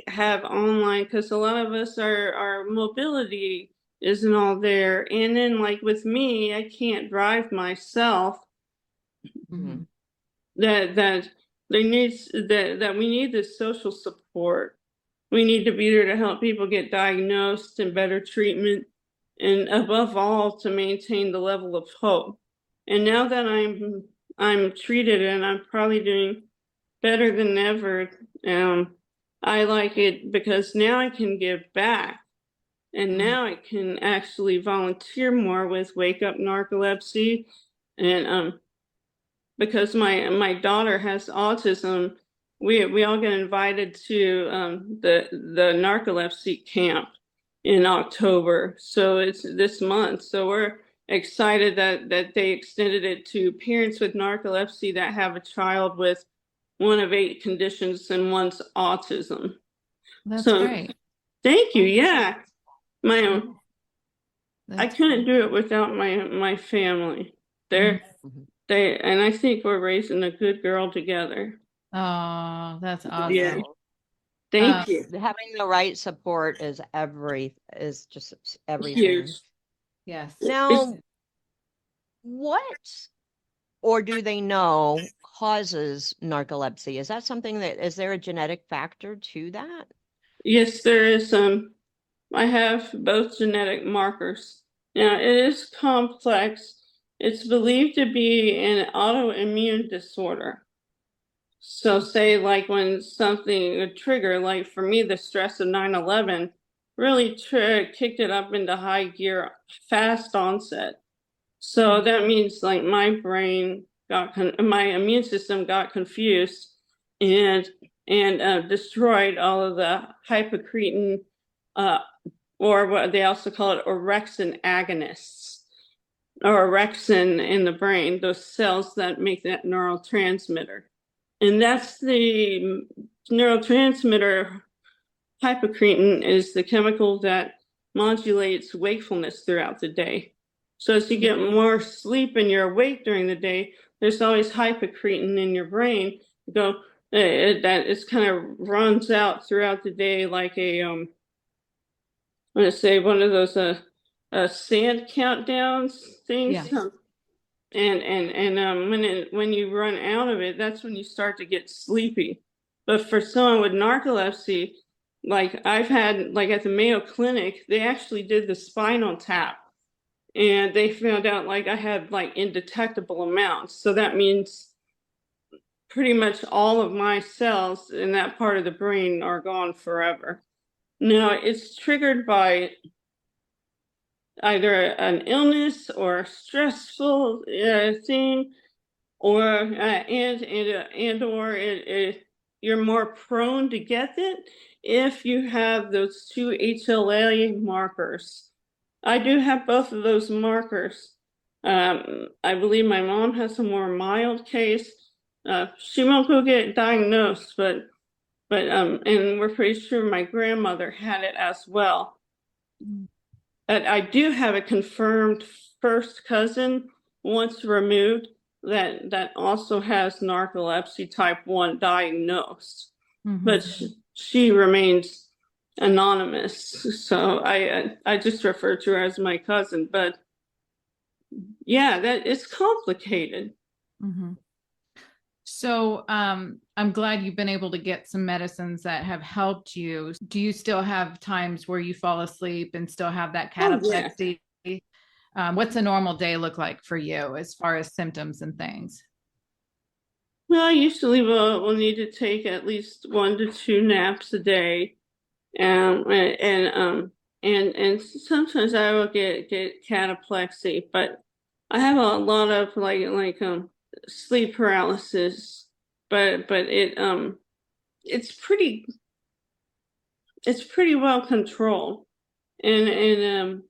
have online, because a lot of us our mobility isn't all there. And then like with me, I can't drive myself. That we need this social support. We need to be there to help people get diagnosed and better treatment, and above all, to maintain the level of hope. And now that I'm treated and I'm probably doing better than ever, I like it because now I can give back. And now I can actually volunteer more with Wake Up Narcolepsy. And because my daughter has autism, we all get invited to the narcolepsy camp in October. So it's this month. So we're excited that they extended it to parents with narcolepsy that have a child with one of 8 conditions, and one's autism. That's great. Thank you. Yeah. I couldn't do it without my family. And I think we're raising a good girl together. Oh, that's awesome. Yeah. Thank you. Having the right support is just everything. Huge. Yes. Now, what or do they know causes narcolepsy? Is that something is there a genetic factor to that? Yes, there is. I have both genetic markers. Now, it is complex. It's believed to be an autoimmune disorder. So say like when a trigger, like for me, the stress of 9/11 really kicked it up into high gear, fast onset. So that means like my immune system got confused and destroyed all of the hypocretin, or what they also call it, orexin agonists, or orexin in the brain, those cells that make that neurotransmitter. And that's the neurotransmitter. Hypocretin is the chemical that modulates wakefulness throughout the day. So as you get more sleep and you're awake during the day, there's always hypocretin in your brain. That it kind of runs out throughout the day like I'm going to say one of those sand countdowns things. Yeah. And when you run out of it, that's when you start to get sleepy. But for someone with narcolepsy, like I've had, like at the Mayo Clinic, they actually did the spinal tap, and they found out like I had like indetectable amounts. So that means pretty much all of my cells in that part of the brain are gone forever. Now, it's triggered by either an illness or a stressful thing, or you're more prone to get it if you have those 2 HLA markers. I do have both of those markers. I believe my mom has a more mild case. She won't go get diagnosed, but and we're pretty sure my grandmother had it as well. I do have a confirmed first cousin, once removed, that also has narcolepsy type 1 diagnosed, but she remains anonymous. So I just refer to her as my cousin. But yeah, that it's complicated. Mm-hmm. So I'm glad you've been able to get some medicines that have helped you. Do you still have times where you fall asleep and still have that cataplexy? What's a normal day look like for you as far as symptoms and things? Well, I usually will need to take at least 1 to 2 naps a day, and sometimes I will get cataplexy, but I have a lot of sleep paralysis, but it's pretty well controlled, and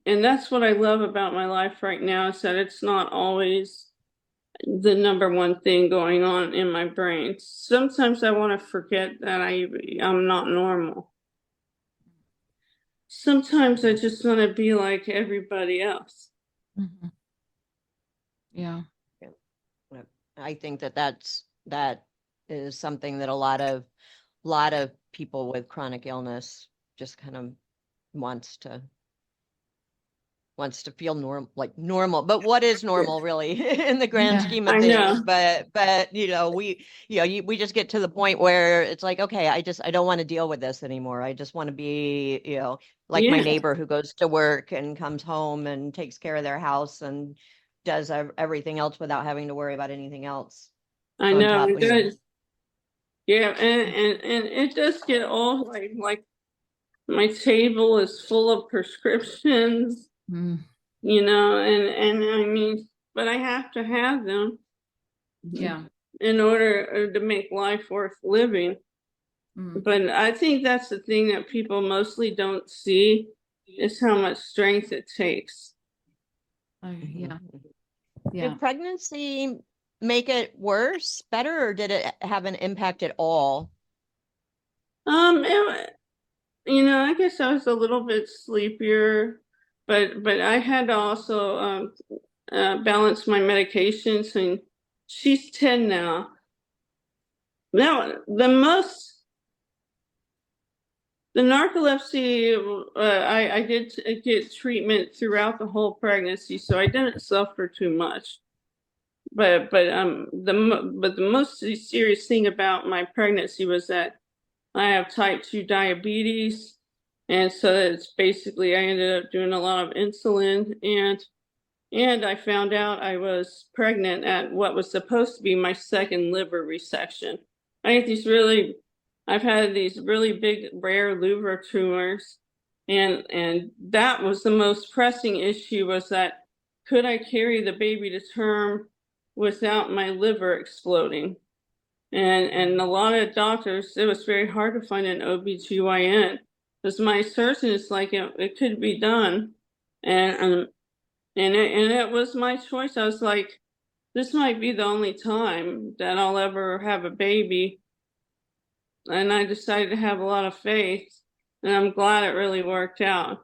that's what I love about my life right now, is that it's not always the number one thing going on in my brain. Sometimes I want to forget that I'm not normal. Sometimes I just want to be like everybody else. Mm-hmm. Yeah. I think that is something that a lot of people with chronic illness just kind of wants to feel normal. But what is normal really in the grand scheme of things? But we just get to the point where it's like, okay, I don't want to deal with this anymore. I just want to be, like my neighbor who goes to work and comes home and takes care of their house and does everything else without having to worry about anything else. I know it does. Yeah, and it does get all like my table is full of prescriptions. And I mean, but I have to have them. Yeah. In order to make life worth living. But I think that's the thing that people mostly don't see, is how much strength it takes. Yeah. Did pregnancy make it worse, better, or did it have an impact at all? I guess I was a little bit sleepier, but I had to also balance my medications, and she's 10 now. Now, the narcolepsy, I did get treatment throughout the whole pregnancy, so I didn't suffer too much. But the most serious thing about my pregnancy was that I have type 2 diabetes, and so it's basically I ended up doing a lot of insulin, and I found out I was pregnant at what was supposed to be my second liver resection. I've had these really big rare liver tumors, and that was the most pressing issue, was that could I carry the baby to term without my liver exploding? And a lot of doctors, it was very hard to find an OBGYN, because my surgeon is like, it could be done. And it was my choice. I was like, this might be the only time that I'll ever have a baby. And I decided to have a lot of faith, and I'm glad it really worked out.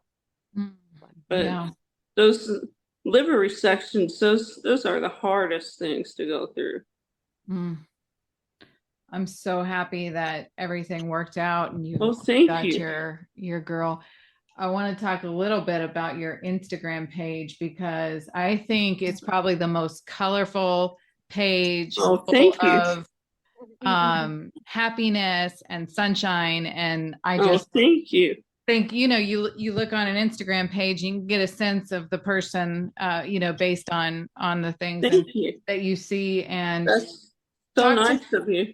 But those liver resections, those are the hardest things to go through. I'm so happy that everything worked out and you got your girl. I want to talk a little bit about your Instagram page, because I think it's probably the most colorful page full of happiness and sunshine. And I just thank you. think, you look on an Instagram page, you can get a sense of the person, based on the things that you see. And that's so nice of you.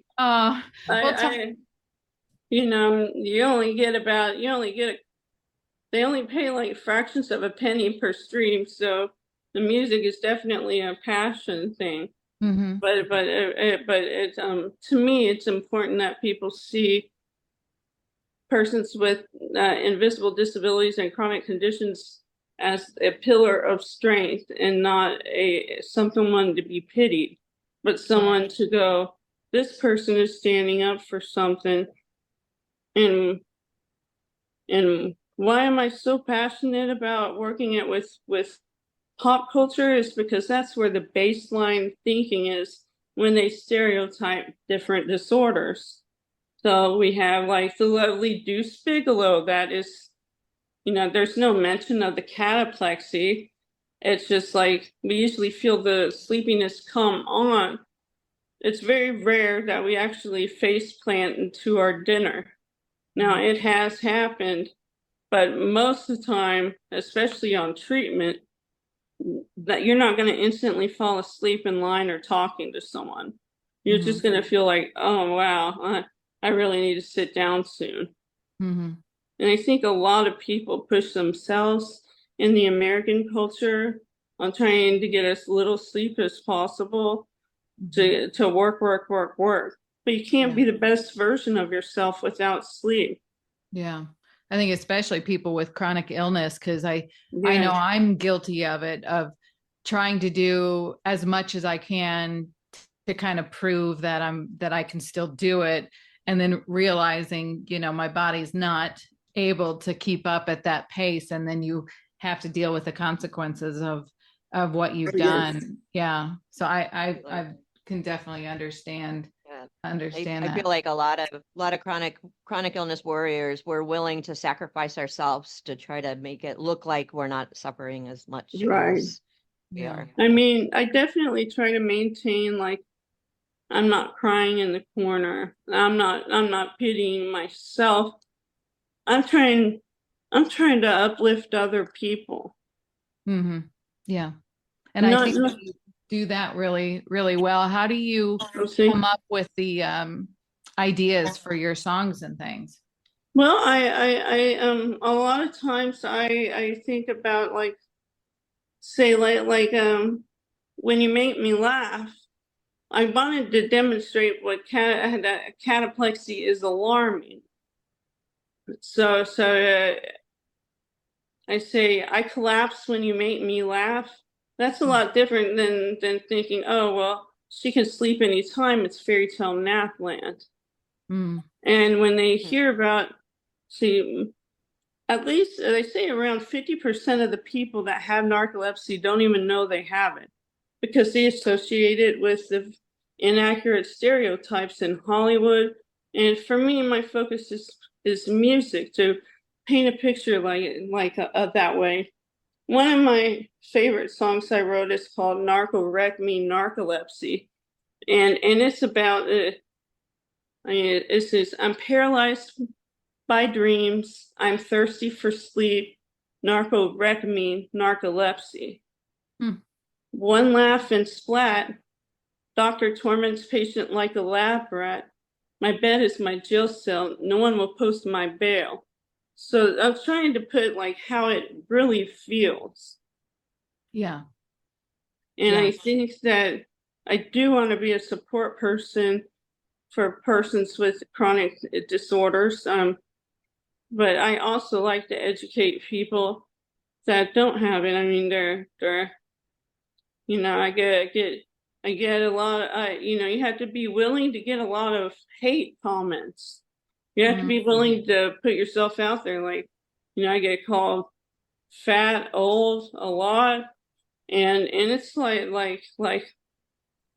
They only pay like fractions of a penny per stream, so the music is definitely a passion thing. But it's to me, it's important that people see persons with invisible disabilities and chronic conditions as a pillar of strength, and not someone to be pitied, but someone to go, this person is standing up for something. And why am I so passionate about working it with pop culture, is because that's where the baseline thinking is when they stereotype different disorders. So we have like the lovely Deuce Bigelow, that is, there's no mention of the cataplexy, it's just like we usually feel the sleepiness come on. It's very rare that we actually face plant into our dinner. Now, it has happened, but most of the time, especially on treatment, that you're not going to instantly fall asleep in line or talking to someone. You're just going to feel like, oh, wow, I really need to sit down soon. And I think a lot of people push themselves in the American culture on trying to get as little sleep as possible to work. But you can't be the best version of yourself without sleep. Yeah. I think especially people with chronic illness, because I know I'm guilty of it, of trying to do as much as I can to kind of prove that I can still do it. And then realizing, you know, my body's not able to keep up at that pace. And then you have to deal with the consequences of what you've done. Yeah. So I can definitely understand that. I feel like a lot of chronic illness warriors, we're willing to sacrifice ourselves to try to make it look like we're not suffering as much as we are. I mean, I definitely try to maintain, like, I'm not crying in the corner. I'm not pitying myself. I'm trying to uplift other people. Yeah. And I think you do that really, really well. How do you come up with the ideas for your songs and things? Well, I a lot of times I think about, like, say, like when you make me laugh, I wanted to demonstrate what cataplexy is alarming. So I say, I collapse when you make me laugh. That's a lot different than thinking, oh, well, she can sleep anytime. It's fairy tale nap land. And when they hear about, see, at least they say around 50% of the people that have narcolepsy don't even know they have it, because they associate it with the inaccurate stereotypes in Hollywood. And for me, my focus is music, to paint a picture like that way. One of my favorite songs I wrote is called Narcolepsy, and it's about it says, I'm paralyzed by dreams, I'm thirsty for sleep, narcolepsy. One laugh and splat, doctor torments patient like a lab rat. My bed is my jail cell, no one will post my bail. So I'm trying to put, like, how it really feels. Yeah. And I think that I do want to be a support person for persons with chronic disorders. But I also like to educate people that don't have it. I mean, they're you know, I get a lot of, you know, you have to be willing to get a lot of hate comments. You have to be willing to put yourself out there. Like, you know, I get called fat, old a lot, and it's like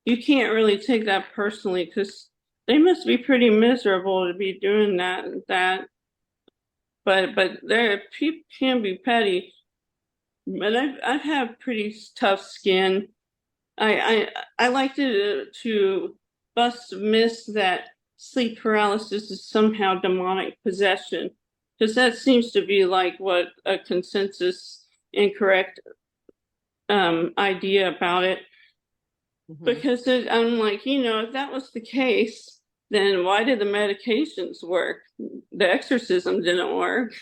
you can't really take that personally, because they must be pretty miserable to be doing that. But there, people can be petty. But I've had pretty tough skin. I like to bust myths that sleep paralysis is somehow demonic possession, because that seems to be like what a consensus incorrect idea about it. Because I'm like, you know, if that was the case, then why did the medications work? The exorcism didn't work.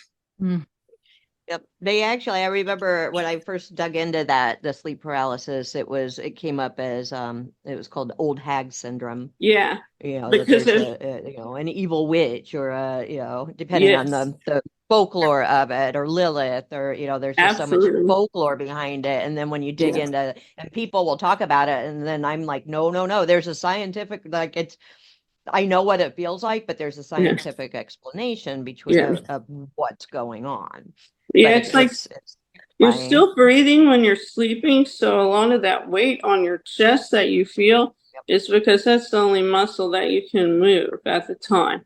Yep. They actually, I remember when I first dug into the sleep paralysis, it came up as it was called old hag syndrome. Yeah. You know, because there's you know, an evil witch, or you know, depending on the folklore of it, or Lilith, or, you know, there's just so much folklore behind it. And then when you dig into, and people will talk about it, and then I'm like, no, there's a scientific, like, I know what it feels like, but there's a scientific explanation between of what's going on. Yeah, it's you're still breathing when you're sleeping, so a lot of that weight on your chest that you feel is because that's the only muscle that you can move at the time.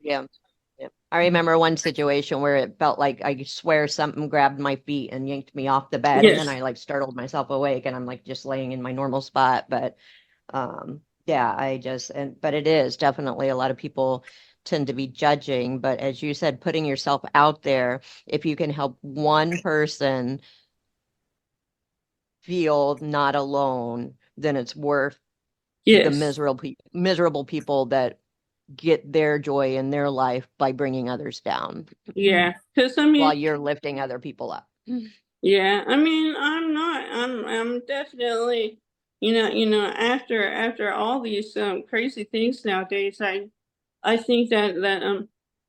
I remember one situation where it felt like I swear something grabbed my feet and yanked me off the bed, and then I like startled myself awake, and I'm like just laying in my normal spot. But yeah, but it is definitely a lot of people tend to be judging. But as you said, putting yourself out there, if you can help one person feel not alone, then it's worth the miserable people that get their joy in their life by bringing others down. Yeah, because I mean, while you're lifting other people up. Yeah, I mean, I'm definitely, after all these crazy things nowadays, I think that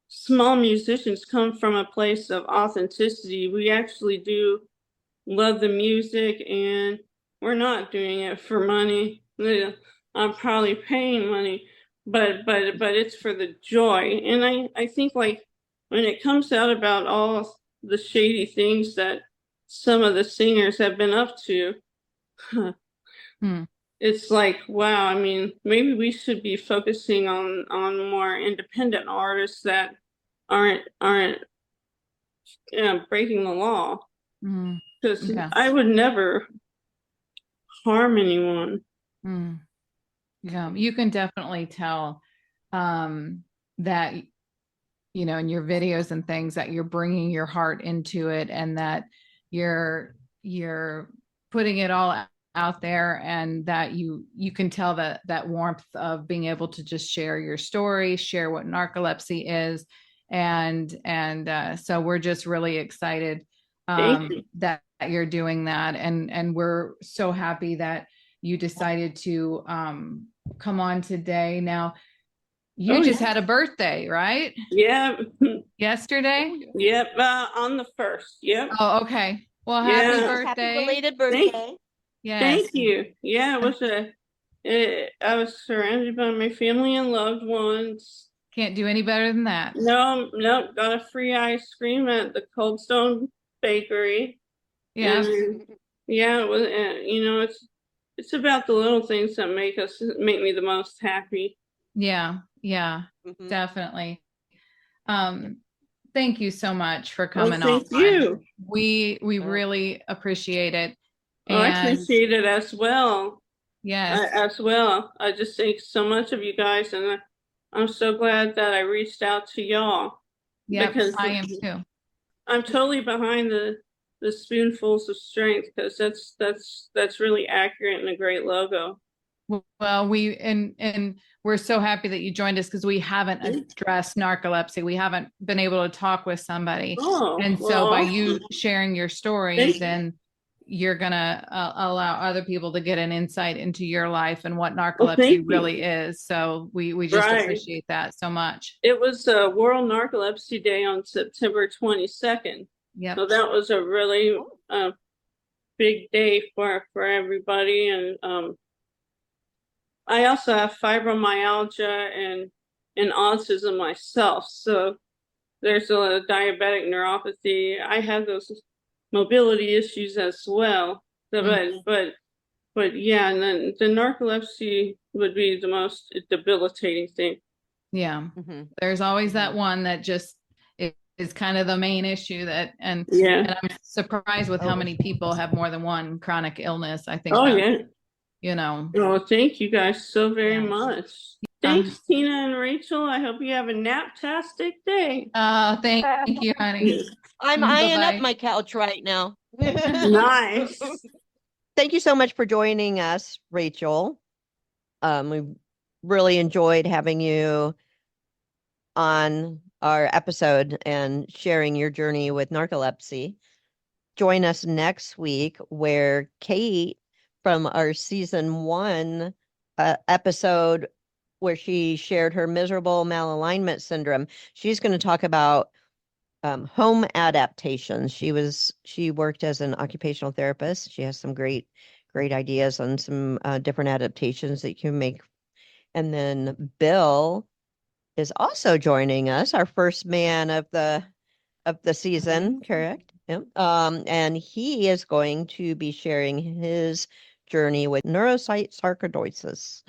small musicians come from a place of authenticity. We actually do love the music, and we're not doing it for money. I'm probably paying money, but it's for the joy. And I think, like, when it comes out about all the shady things that some of the singers have been up to, it's like, wow, I mean, maybe we should be focusing on more independent artists that aren't breaking the law. Because I would never harm anyone. Yeah, you can definitely tell that, in your videos and things, that you're bringing your heart into it, and that you're putting it all out there, and that you can tell that warmth of being able to just share your story, share what narcolepsy is. And so we're just really excited that you're doing that. And we're so happy that you decided to come on today. Now, you just had a birthday, right? Yeah. Yesterday? Yep. On the 1st. Yep. Oh, okay. Well, happy birthday. Happy belated birthday. Thank you. Yeah, I was surrounded by my family and loved ones. Can't do any better than that. No, got a free ice cream at the Cold Stone Bakery. Yeah. And, yeah, it was, it's about the little things that make me the most happy. Yeah, definitely. Thank you so much for coming on. Thank you. We really appreciate it. I appreciate it as well. Yes. As well. I just think so much of you guys, and I'm so glad that I reached out to y'all. Yeah, because I am too. I'm totally behind the Spoonfuls of Strength, because that's really accurate and a great logo. Well, we're so happy that you joined us, because we haven't addressed narcolepsy. We haven't been able to talk with somebody. So by you sharing your story, then you're going to allow other people to get an insight into your life and what narcolepsy really is. So we just appreciate that so much. It was World Narcolepsy Day on September 22nd. Yep. So that was a really big day for everybody. And I also have fibromyalgia and autism myself. So there's a diabetic neuropathy. I have those mobility issues as well. But yeah, and then the narcolepsy would be the most debilitating thing. Yeah. There's always that one that just is kind of the main issue and I'm surprised with how many people have more than one chronic illness. I think thank you guys so very much. Thanks, Tina and Rachel. I hope you have a naptastic day. Thank you, honey. I'm eyeing up my couch right now. Nice. Thank you so much for joining us, Rachel. We really enjoyed having you on our episode and sharing your journey with narcolepsy. Join us next week, where Kate from our season 1 episode, where she shared her miserable malalignment syndrome, she's going to talk about home adaptations. She worked as an occupational therapist. She has some great ideas on some different adaptations that you can make. And then Bill is also joining us, our first man of the season, correct? Yep. And he is going to be sharing his journey with neuropsych sarcoidosis.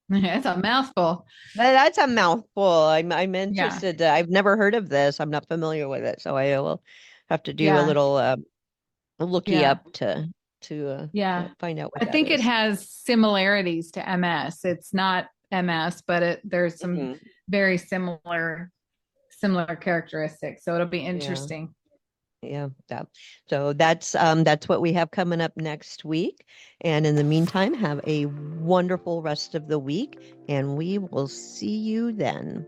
It's a mouthful. That's a mouthful. I'm interested. I've never heard of this. I'm not familiar with it, so I will have to do a little looky up to find out what I think that it is. has similarities to MS. It's not MS, but there's some very similar characteristics. So it'll be interesting. Yeah. So that's what we have coming up next week. And in the meantime, have a wonderful rest of the week, and we will see you then.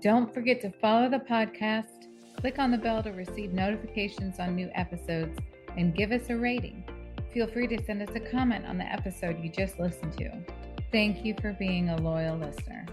Don't forget to follow the podcast, click on the bell to receive notifications on new episodes, and give us a rating. Feel free to send us a comment on the episode you just listened to. Thank you for being a loyal listener.